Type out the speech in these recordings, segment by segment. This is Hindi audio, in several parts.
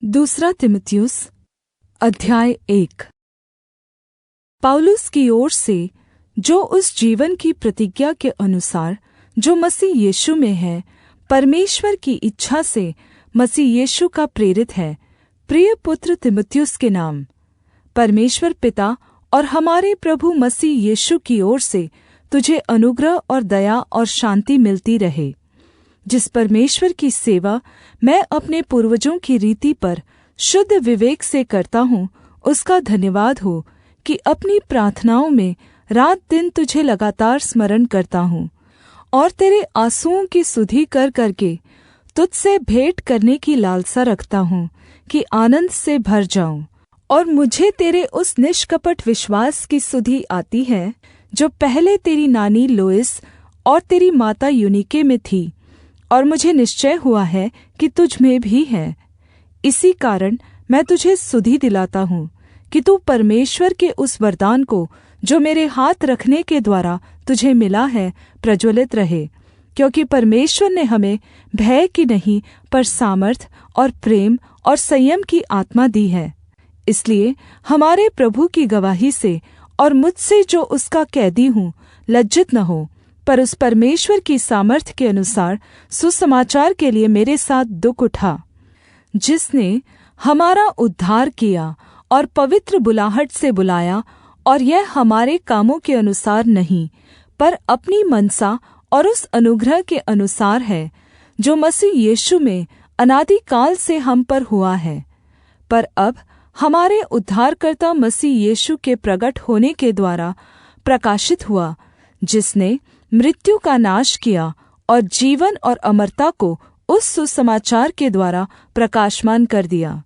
दूसरा तीमुथियुस अध्याय 1। पौलुस की ओर से, जो उस जीवन की प्रतिज्ञा के अनुसार जो मसीह यीशु में है, परमेश्वर की इच्छा से मसीह यीशु का प्रेरित है, प्रिय पुत्र तीमुथियुस के नाम। परमेश्वर पिता और हमारे प्रभु मसीह यीशु की ओर से तुझे अनुग्रह और दया और शान्ति मिलती रहे। जिस परमेश्वर की सेवा मैं अपने पूर्वजों की रीति पर शुद्ध विवेक से करता हूँ, उसका धन्यवाद हो कि अपनी प्रार्थनाओं में रात दिन तुझे लगातार स्मरण करता हूँ और तेरे आँसुओं की सुधि कर करके तुझसे भेंट करने की लालसा रखता हूँ कि आनन्द से भर जाऊँ। और मुझे तेरे उस निष्कपट विश्वास की सुधि आती है जो पहले तेरी नानी लोइस और तेरी माता यूनीके में थी, और मुझे निश्चय हुआ है कि तुझ में भी है। इसी कारण मैं तुझे सुधि दिलाता हूँ कि तू परमेश्वर के उस वरदान को जो मेरे हाथ रखने के द्वारा तुझे मिला है प्रज्वलित रहे, क्योंकि परमेश्वर ने हमें भय की नहीं पर सामर्थ और प्रेम और संयम की आत्मा दी है। इसलिए हमारे प्रभु की गवाही से और मुझसे जो उसका कैदी हूँ लज्जित न हो, पर उस परमेश्वर की सामर्थ्य के अनुसार सुसमाचार के लिए मेरे साथ दुःख उठा, जिसने हमारा उद्धार किया और पवित्र बुलाहट से बुलाया, और यह हमारे कामों के अनुसार नहीं, पर अपनी मनसा और उस अनुग्रह के अनुसार है जो मसीह यीशु में अनादिकाल से हम पर हुआ है। पर अब हमारे उद्धारकर्ता मसीह यीशु के प्रगट होने के द्वारा प्रकाशित हुआ, जिसने मृत्यु का नाश किया और जीवन और अमरता को उस सुसमाचार के द्वारा प्रकाशमान कर दिया,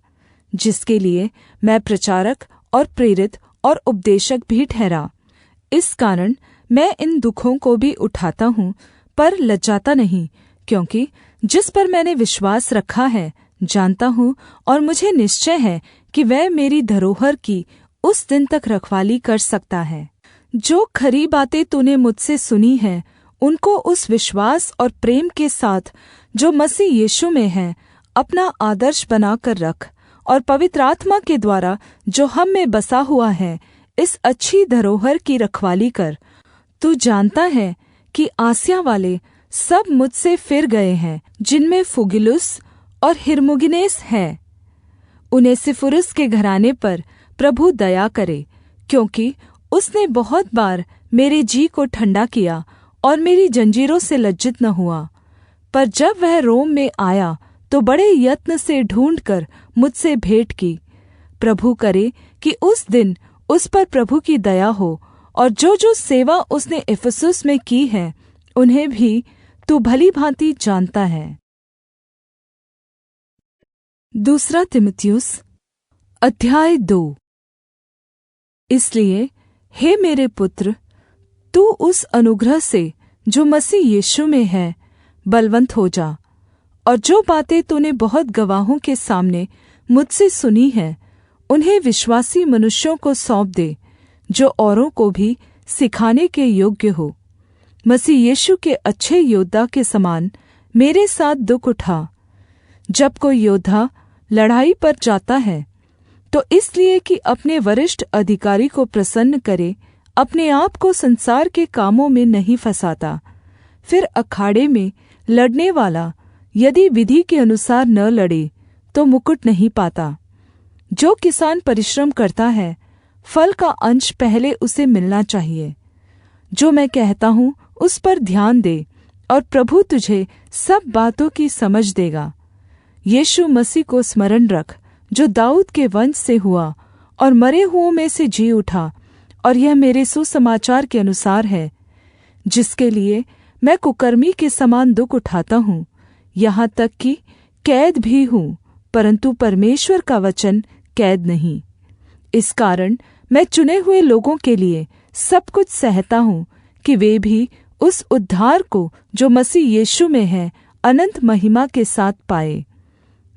जिसके लिए मैं प्रचारक और प्रेरित और उपदेशक भी ठहरा। इस कारण मैं इन दुखों को भी उठाता हूँ, पर लज्जाता नहीं, क्योंकि जिस पर मैंने विश्वास रखा है जानता हूँ, और मुझे निश्चय है कि वह मेरी धरोहर की उस दिन तक रखवाली कर सकता है। जो खरी बातें तूने मुझसे सुनी हैं, उनको उस विश्वास और प्रेम के साथ जो मसीह यीशु में है अपना आदर्श बनाकर रख, और पवित्र आत्मा के द्वारा जो हम में बसा हुआ है इस अच्छी धरोहर की रखवाली कर। तू जानता है कि आसिया वाले सब मुझसे फिर गए हैं, जिनमें फुगिलुस और हिरमुगिनेस है। उनेसिफुरुस के घराने पर प्रभु दया करे, क्योंकि उसने बहुत बार मेरे जी को ठंडा किया और मेरी जंजीरों से लज्जित न हुआ। पर जब वह रोम में आया तो बड़े यत्न से ढूँढ़कर मुझसे भेंट की। प्रभु करे कि उस दिन उस पर प्रभु की दया हो, और जो सेवा उसने इफिसुस में की है उन्हें भी तू भली भाँति जानता है। दूसरा तीमुथियुस अध्याय 2। इसलिए हे मेरे पुत्र, तू उस अनुग्रह से जो मसीह यीशु में है बलवन्त हो जा, और जो बातें तूने बहुत गवाहों के सामने मुझसे सुनी हैं उन्हें विश्वासी मनुष्यों को सौंप दे, जो औरों को भी सिखाने के योग्य हो। मसीह यीशु के अच्छे योद्धा के समान मेरे साथ दुःख उठा। जब कोई योद्धा लड़ाई पर जाता है तो इसलिए कि अपने वरिष्ठ अधिकारी को प्रसन्न करे, अपने आप को संसार के कामों में नहीं फंसाता। फिर अखाड़े में लड़ने वाला यदि विधि के अनुसार न लड़े तो मुकुट नहीं पाता। जो किसान परिश्रम करता है, फल का अंश पहले उसे मिलना चाहिए। जो मैं कहता हूँ उस पर ध्यान दे, और प्रभु तुझे सब बातों की समझ देगा। यीशु मसीह को स्मरण रख, जो दाऊद के वंश से हुआ और मरे हुओं में से जी उठा, और यह मेरे सुसमाचार के अनुसार है, जिसके लिए मैं कुकर्मी के समान दुःख उठाता हूँ, यहाँ तक कि कैद भी हूँ, परन्तु परमेश्वर का वचन कैद नहीं। इस कारण मैं चुने हुए लोगों के लिए सब कुछ सहता हूँ, कि वे भी उस उद्धार को जो मसीह यीशु में है अनन्त महिमा के साथ पाए।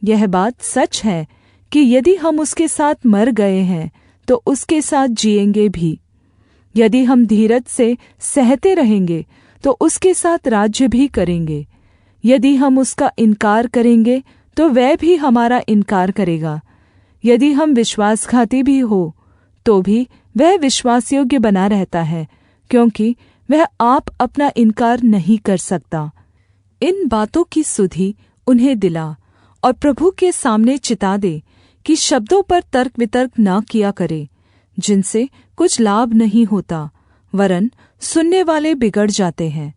यह बात सच है कि यदि हम उसके साथ मर गए हैं तो उसके साथ जिएंगे भी। यदि हम धीरज से सहते रहेंगे तो उसके साथ राज्य भी करेंगे। यदि हम उसका इनकार करेंगे तो वह भी हमारा इनकार करेगा। यदि हम विश्वासघाती भी हो तो भी वह विश्वासयोग्य बना रहता है, क्योंकि वह आप अपना इनकार नहीं कर सकता। इन बातों की सुधि उन्हें दिला और प्रभु के सामने चिता दे कि शब्दों पर तर्क वितर्क न किया करे, जिनसे कुछ लाभ नहीं होता, वरन सुनने वाले बिगड़ जाते हैं।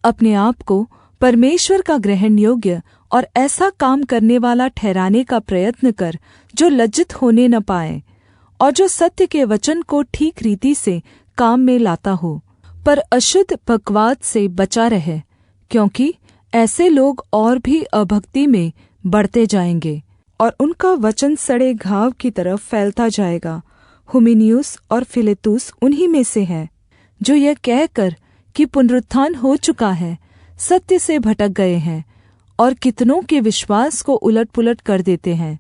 अपने आप को परमेश्वर का ग्रहण योग्य और ऐसा काम करने वाला ठहराने का प्रयत्न कर जो लज्जित होने न पाए और जो सत्य के वचन को ठीक रीति से काम में लाता हो, पर अशुद्ध बकवाद से बचा रहे, क्योंकि ऐसे लोग और भी अभक्ति में बढ़ते जाएंगे और उनका वचन सड़े घाव की तरफ फैलता जाएगा। हुमिनियुस और फिलेतुस उन्हीं में से हैं, जो यह कहकर कि पुनरुत्थान हो चुका है सत्य से भटक गए हैं और कितनों के विश्वास को उलट-पुलट कर देते हैं।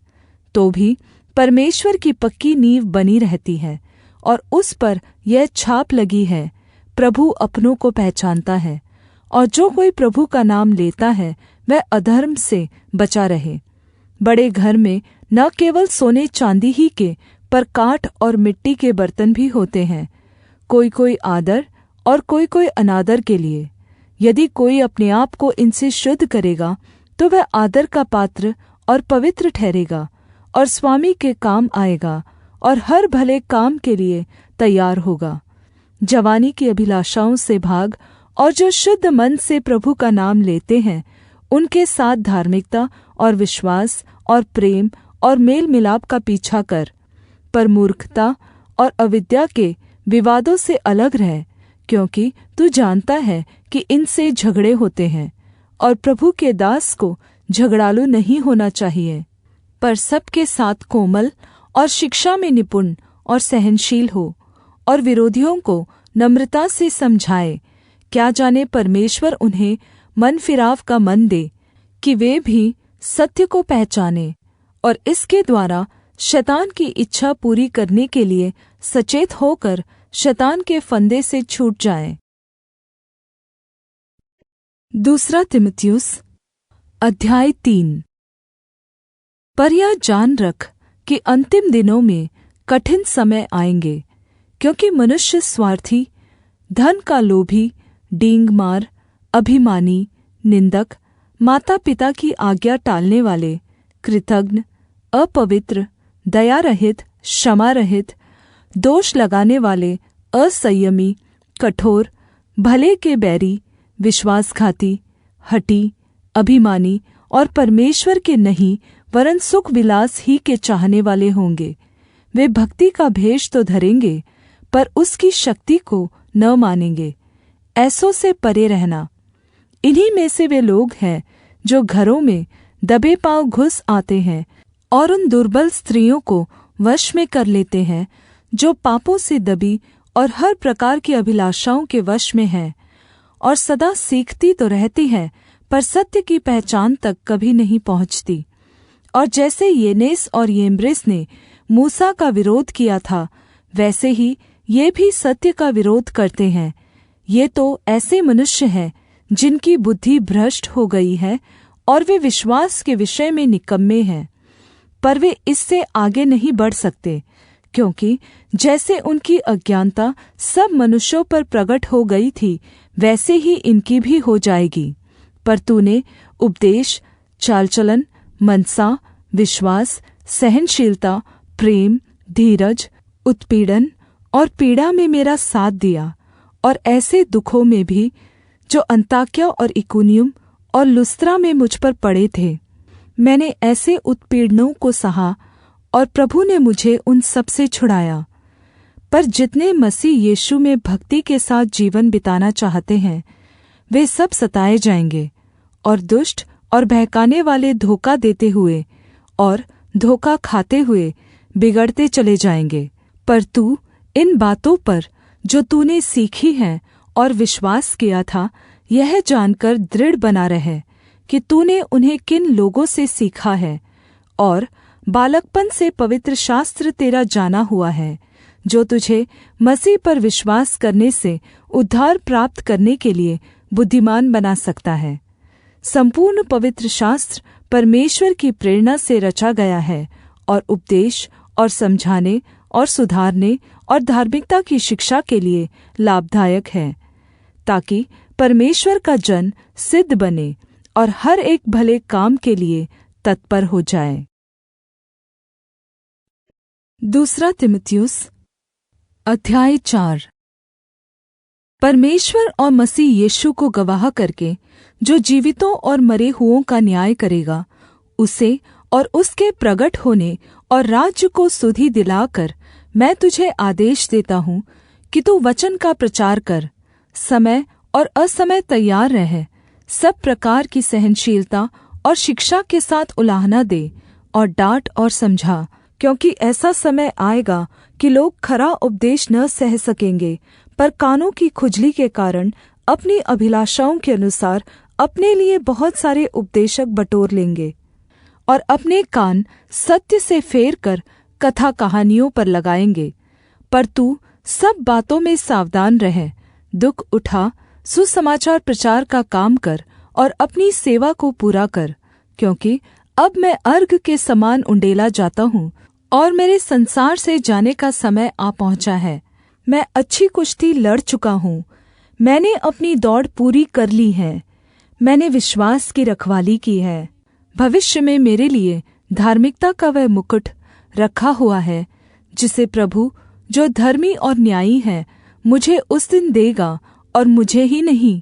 तो भी परमेश्वर की पक्की नींव बनी रहती है और उस पर यह छाप लगी है, प्रभु अपनों को पहचानता है, और जो कोई प्रभु का नाम लेता है वह अधर्म से बचा रहे। बड़े घर में न केवल सोने चांदी ही के, पर काठ और मिट्टी के बर्तन भी होते हैं, कोई कोई आदर और कोई कोई अनादर के लिए। यदि कोई अपने आप को इनसे शुद्ध करेगा तो वह आदर का पात्र और पवित्र ठहरेगा और स्वामी के काम आएगा और हर भले काम के लिए तैयार होगा। जवानी की अभिलाषाओं से भाग और जो शुद्ध मन से प्रभु का नाम लेते हैं उनके साथ धार्मिकता और विश्वास और प्रेम और मेल मिलाप का पीछा कर, पर मूर्खता और अविद्या के विवादों से अलग रह, क्योंकि तू जानता है कि इनसे झगड़े होते हैं। और प्रभु के दास को झगड़ालू नहीं होना चाहिए, पर सबके साथ कोमल और शिक्षा में निपुण और सहनशील हो, और विरोधियों को नम्रता से समझाए। क्या जाने परमेश्वर उन्हें मन फिराव का मन दे कि वे भी सत्य को पहचाने और इसके द्वारा शैतान की इच्छा पूरी करने के लिए सचेत होकर शैतान के फंदे से छूट जाएं। दूसरा तिमुथियुस अध्याय 3। पर यह जान रख कि अंतिम दिनों में कठिन समय आएंगे, क्योंकि मनुष्य स्वार्थी, धन का लोभी, डींगमार, अभिमानी, निंदक, माता पिता की आज्ञा टालने वाले, कृतघ्न, अपवित्र, दया रहित, क्षमा रहित, दोष लगाने वाले, असंयमी, कठोर, भले के बैरी, विश्वासघाती, हठी, अभिमानी और परमेश्वर के नहीं वरन सुख विलास ही के चाहने वाले होंगे। वे भक्ति का भेष तो धरेंगे, पर उसकी शक्ति को न मानेंगे। ऐसों से परे रहना। इन्हीं में से वे लोग हैं जो घरों में दबे पांव घुस आते हैं और उन दुर्बल स्त्रियों को वश में कर लेते हैं, जो पापों से दबी और हर प्रकार की अभिलाषाओं के वश में हैं, और सदा सीखती तो रहती हैं, पर सत्य की पहचान तक कभी नहीं पहुँचती। और जैसे येनेस और येम्ब्रेस ने मूसा का विरोध किया था, वैसे ही ये भी सत्य का विरोध करते हैं। ये तो ऐसे मनुष्य हैं जिनकी बुद्धि भ्रष्ट हो गई है और वे विश्वास के विषय में निकम्मे हैं, पर वे इससे आगे नहीं बढ़ सकते, क्योंकि जैसे उनकी अज्ञानता सब मनुष्यों पर प्रकट हो गई थी, वैसे ही इनकी भी हो जाएगी। पर तूने उपदेश, चालचलन, मनसा, विश्वास, सहनशीलता, प्रेम, धीरज, उत्पीड़न और पीड़ा में मेरा साथ दिया, और ऐसे दुखों में भी जो अन्ताक्या और इकुनियुम और लुस्त्रा में मुझ पर पड़े थे। मैंने ऐसे उत्पीड़नों को सहा और प्रभु ने मुझे उन सब से छुड़ाया। पर जितने मसीह यीशु में भक्ति के साथ जीवन बिताना चाहते हैं, वे सब सताए जाएंगे और दुष्ट और बहकाने वाले धोखा देते हुए और धोखा खाते हुए बिगड़ते चले जाएंगे। पर तू इन बातों पर जो तूने सीखी हैं और विश्वास किया था, यह जानकर दृढ़ बना रहे कि तूने उन्हें किन लोगों से सीखा है, और बालकपन से पवित्र शास्त्र तेरा जाना हुआ है, जो तुझे मसीह पर विश्वास करने से उद्धार प्राप्त करने के लिए बुद्धिमान बना सकता है। संपूर्ण पवित्र शास्त्र परमेश्वर की प्रेरणा से रचा गया है और उपदेश और समझाने और सुधारने और धार्मिकता की शिक्षा के लिए लाभदायक है, ताकि परमेश्वर का जन सिद्ध बने और हर एक भले काम के लिए तत्पर हो जाए। दूसरा तिमुथियुस अध्याय 4। परमेश्वर और मसीह यीशु को गवाह करके जो जीवितों और मरे हुओं का न्याय करेगा, उसे और उसके प्रगट होने और राज्य को सुधि दिलाकर मैं तुझे आदेश देता हूँ कि तू वचन का प्रचार कर, समय और असमय तैयार रह, सब प्रकार की सहनशीलता और शिक्षा के साथ उलाहना दे और डांट और समझा, क्योंकि ऐसा समय आएगा कि लोग खरा उपदेश न सह सकेंगे, पर कानों की खुजली के कारण अपनी अभिलाषाओं के अनुसार अपने लिए बहुत सारे उपदेशक बटोर लेंगे और अपने कान सत्य से फेर कर कथा कहानियों पर लगाएंगे। पर तू सब बातों में सावधान रह, दुख उठा, सुसमाचार प्रचार का काम कर और अपनी सेवा को पूरा कर, क्योंकि अब मैं अर्घ के समान उंडेला जाता हूँ और मेरे संसार से जाने का समय आ पहुँचा है। मैं अच्छी कुश्ती लड़ चुका हूँ, मैंने अपनी दौड़ पूरी कर ली है, मैंने विश्वास की रखवाली की है। भविष्य में मेरे लिए धार्मिकता का वह मुकुट रखा हुआ है, जिसे प्रभु जो धर्मी और न्यायी है मुझे उस दिन देगा, और मुझे ही नहीं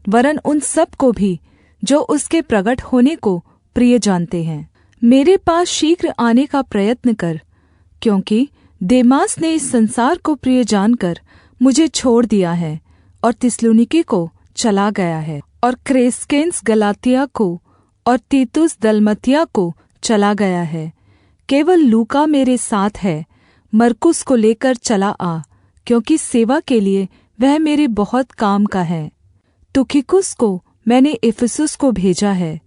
वरन उन सब को भी जो उसके प्रगट होने को प्रिय जानते हैं। मेरे पास शीघ्र आने का प्रयत्न कर, क्योंकि देमास ने इस संसार को प्रिय जानकर मुझे छोड़ दिया है और थिस्सलुनीके को चला गया है, और क्रेस्केंस गलातिया को और तीतुस दलमतिया को चला गया है। केवल लूका मेरे साथ है, मरकुस को लेकर चला आ, क्योंकि सेवा के लिए वह मेरे बहुत काम का है। तुखिकुस को मैंने इफिसुस को भेजा है,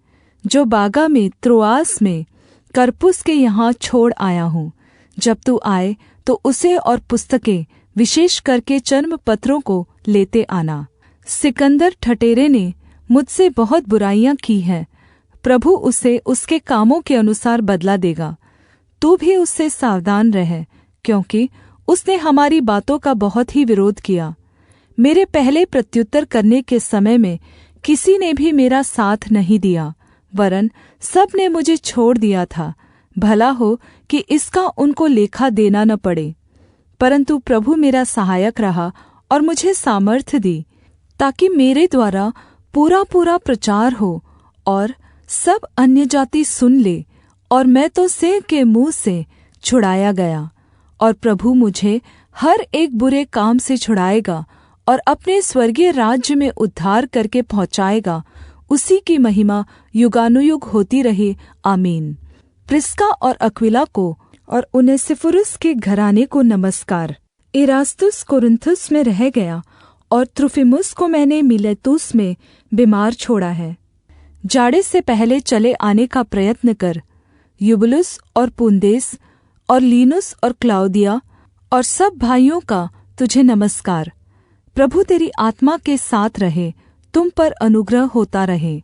जो बागा में त्रोआस में करपुस के यहाँ छोड़ आया हूँ। जब तू आए तो उसे और पुस्तकें विशेष करके चर्म पत्रों को लेते आना। सिकंदर ठटेरे ने मुझसे बहुत बुराइयां की हैं, प्रभु उसे उसके कामों के अनुसार बदला देगा। तू भी उससे सावधान रह, क्योंकि उसने हमारी बातों का बहुत ही विरोध किया। मेरे पहले प्रत्युत्तर करने के समय में किसी ने भी मेरा साथ नहीं दिया, वरन सब ने मुझे छोड़ दिया था। भला हो कि इसका उनको लेखा देना न पड़े। परंतु प्रभु मेरा सहायक रहा और मुझे सामर्थ्य दी, ताकि मेरे द्वारा पूरा पूरा प्रचार हो और सब अन्यजाति सुन ले। और मैं तो सिंह के मुँह से छुड़ाया गया, और प्रभु मुझे हर एक बुरे काम से छुड़ाएगा और अपने स्वर्गीय राज्य में उद्धार करके पहुँचाएगा। उसी की महिमा युगानुयुग होती रहे। आमीन। प्रिस्का और अक्विला को और उनेसिफुरुस के घराने को नमस्कार। इरास्तुस कोरिन्थुस में रह गया और त्रुफिमुस को मैंने मिलेतुस में बीमार छोड़ा है। जाड़े से पहले चले आने का प्रयत्न कर। यूबुलुस और पुंदेस और लीनुस और क्लाउदिया और सब भाइयों का तुझे नमस्कार। प्रभु तेरी आत्मा के साथ रहे, तुम पर अनुग्रह होता रहे।